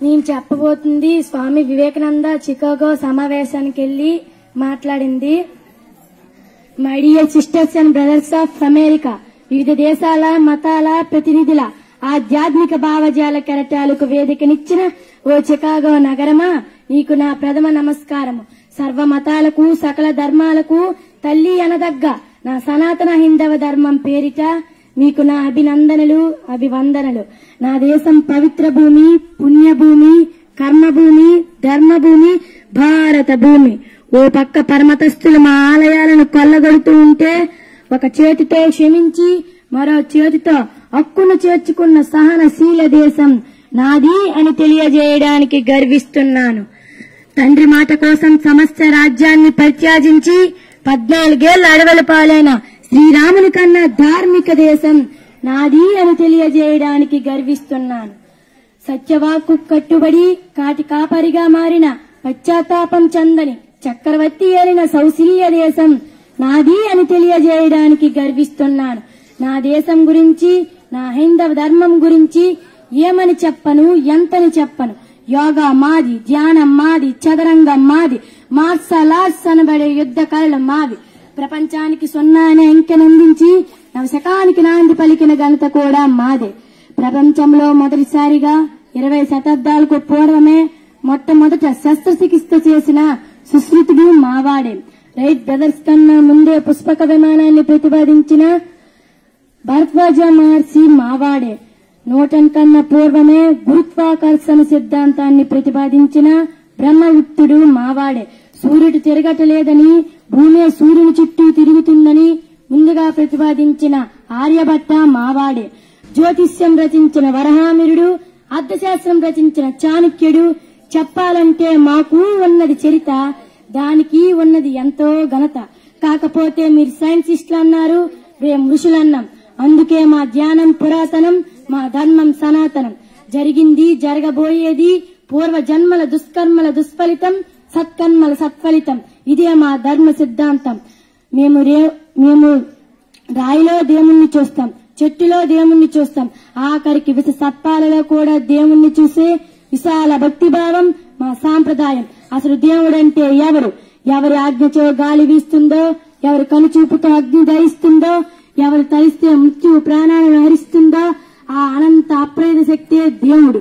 నేను చెప్పబోతుంది స్వామి వివేకానంద చికాగో సమావేశానికి వెళ్లి మాట్లాడింది. My dear sisters and brothers of America, వివిధ దేశాల మతాల ప్రతినిధుల ఆధ్యాత్మిక భావజాల కెరటాలకు వేదికనిచ్చిన ఓ చికాగో నగరమా, నీకు నా ప్రథమ నమస్కారము. సర్వ మతాలకు సకల ధర్మాలకు తల్లి అనదగ్గ నా సనాతన హిందవ ధర్మం పేరిట మీకు నా అభినందనలు, అభివందనలు. నా దేశం పవిత్ర భూమి, పుణ్యభూమి, కర్మభూమి, ధర్మభూమి, భారత భూమి. ఓ పక్క పరమతస్థులు మా ఆలయాలను కొల్లగొడుతూ ఉంటే ఒక చేతితో క్షమించి మరో చేతితో హక్కును చేర్చుకున్న సహనశీల దేశం నాది అని తెలియజేయడానికి గర్విస్తున్నాను. తండ్రి మాట కోసం సమస్త రాజ్యాన్ని పరిత్యాజించి 14 ఏళ్ల అడవుల పాలైన శ్రీరాముని కన్నా ధార్మిక దేశం నాది అని తెలియజేయడానికి గర్విస్తున్నాను. సత్యవాక్కు కట్టుబడి కాటి కాపరిగా మారిన పశ్చాత్తాపం చెందని చక్రవర్తి ఏలిన సౌశీల్య దేశం నాది అని తెలియజేయడానికి గర్విస్తున్నాను. నా దేశం గురించి, నా హైందవ ధర్మం గురించి ఏమని చెప్పను, ఎంతని చెప్పను. యోగా మాది, ధ్యానం మాది, చదరంగం మాది, మార్షల్ ఆర్ట్స్ అనబడే యుద్ధ కళలు మావి. ప్రపంచానికి 0 అనే అంకెనందించి నవశకానికి నాంది పలికిన ఘనత కూడా మాదే. ప్రపంచంలో మొదటిసారిగా 20 శతాబ్దాలకు పూర్వమే మొట్టమొదట శస్త్రచికిత్స చేసిన సుశ్రుతుడు మావాడే. రైట్ బ్రదర్స్ కన్నా ముందే పుష్పక విమానాన్ని ప్రతిపాదించిన భరద్వాజ మహర్షి మావాడే. న్యూటన్ కన్నా పూర్వమే గురుత్వాకర్షణ సిద్ధాంతాన్ని ప్రతిపాదించిన బ్రహ్మగుప్తుడు మావాడే. సూర్యుడు తిరగటలేదని, భూమి సూర్యుని చుట్టూ తిరుగుతుందని ముందుగా ప్రతిపాదించిన ఆర్యభట్ట మావాడే. జ్యోతిష్యం రచించిన వరహామిరుడు, అర్థశాస్త్రం రచించిన చాణక్యుడు. చెప్పాలంటే మాకు ఉన్నది చరిత, దానికి ఉన్నది ఎంతో ఘనత. కాకపోతే మీరు సైన్సిస్టులు అన్నారు, మేము ఋషులన్నాం. అందుకే మా ధ్యానం పురాతనం, మా ధర్మం సనాతనం. జరిగింది, జరగబోయేది పూర్వ జన్మల దుష్కర్మల దుష్ఫలితం, సత్కర్మల సత్ఫలితం. ఇదే మా ధర్మ సిద్ధాంతం. మేము రాయిలో దేవుణ్ణి చూస్తాం, చెట్టులో దేవుణ్ణి చూస్తాం, ఆఖరికి విష సర్పాలలో కూడా దేవుణ్ణి చూసే విశాల భక్తిభావం మా సాంప్రదాయం. అసలు దేవుడంటే ఎవరు? ఎవరి ఆజ్ఞచో గాలి వీస్తుందో, ఎవరి కనుచూపుతో అగ్ని ధరిస్తుందో, ఎవరు తలిస్తే మృత్యు ప్రాణాలను హరిస్తుందో ఆ అనంత అప్రేత శక్తే దేవుడు.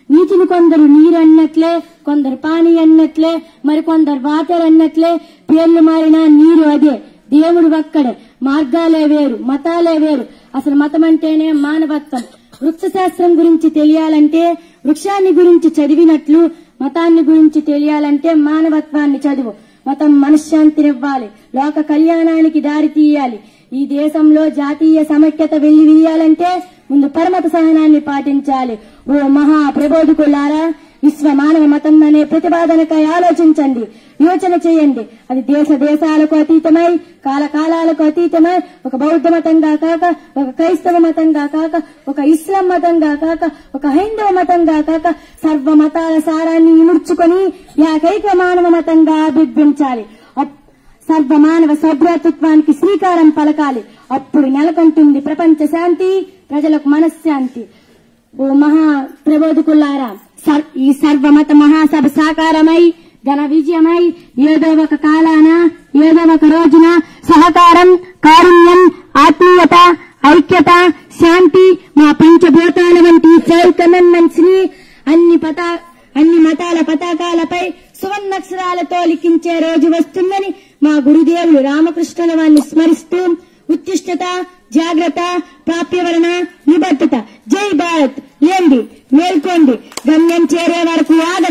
నీటిని కొందరు నీరు అన్నట్లే, కొందరు పానీ అన్నట్లే, మరికొందరు వాటర్ అన్నట్లే పేర్లు మారినా నీరు అదే. దేవుడు ఒక్కడే. మార్గాలే వేరు, మతాలే వేరు. అసలు మతం అంటేనే మానవత్వం. వృక్షశాస్త్రం గురించి తెలియాలంటే వృక్షాన్ని గురించి చదివినట్లు, మతాన్ని గురించి తెలియాలంటే మానవత్వాన్ని చదువు. మతం మనశ్శాంతినివ్వాలి, లోక కళ్యాణానికి దారి తీయాలి. ఈ దేశంలో జాతీయ సమైక్యత వెల్లివిరియాలంటే ముందు పరమత సహనాన్ని పాటించాలి. ఓ మహా ప్రబోధకులారా, విశ్వ మానవ మతం అనే ప్రతిపాదనకై ఆలోచించండి, యోచన చేయండి. అది దేశ దేశాలకు అతీతమై, కాలకాలాలకు అతీతమై, ఒక బౌద్ధ మతంగా కాక, ఒక క్రైస్తవ మతంగా కాక, ఒక ఇస్లాం మతంగా కాక, ఒక హైందవ మతంగా కాక, సర్వ మతాల సారాన్ని ఇముడ్చుకొని ఏకైక మానవ మతంగా అభివృద్ధించాలి. సర్వ మానవ సౌభ్రాతృత్వానికి శ్రీకారం పలకాలి. అప్పుడు నెలకొంటుంది ప్రపంచ శాంతి, ప్రజలకు మనశ్శాంతి. ఓ మహా ప్రబోధకులారా, ఈ సర్వమత మహాసభ సాకారమై ఘన విజయమై ఏదో ఒక కాలాన, ఏదో ఒక రోజున సహకారం, కారుణ్యం, ఆత్మీయత, ఐక్యత, శాంతి మా పంచభూతాల వంటి 12 కమాండ్మెంట్స్ ని అన్ని మతాల పతాకాలపై సువర్ణాక్షరాలతో లిఖించే రోజు వస్తుందని మా గురుదేవులు రామకృష్ణుల వారిని స్మరిస్తూ ఉత్తిష్టత, జాగ్రత్త, ప్రాప్యవరణ, నిబద్ధత. జై భారత్. లేండి, మేల్కోండి, గమ్యం చేరే వరకు ఆగ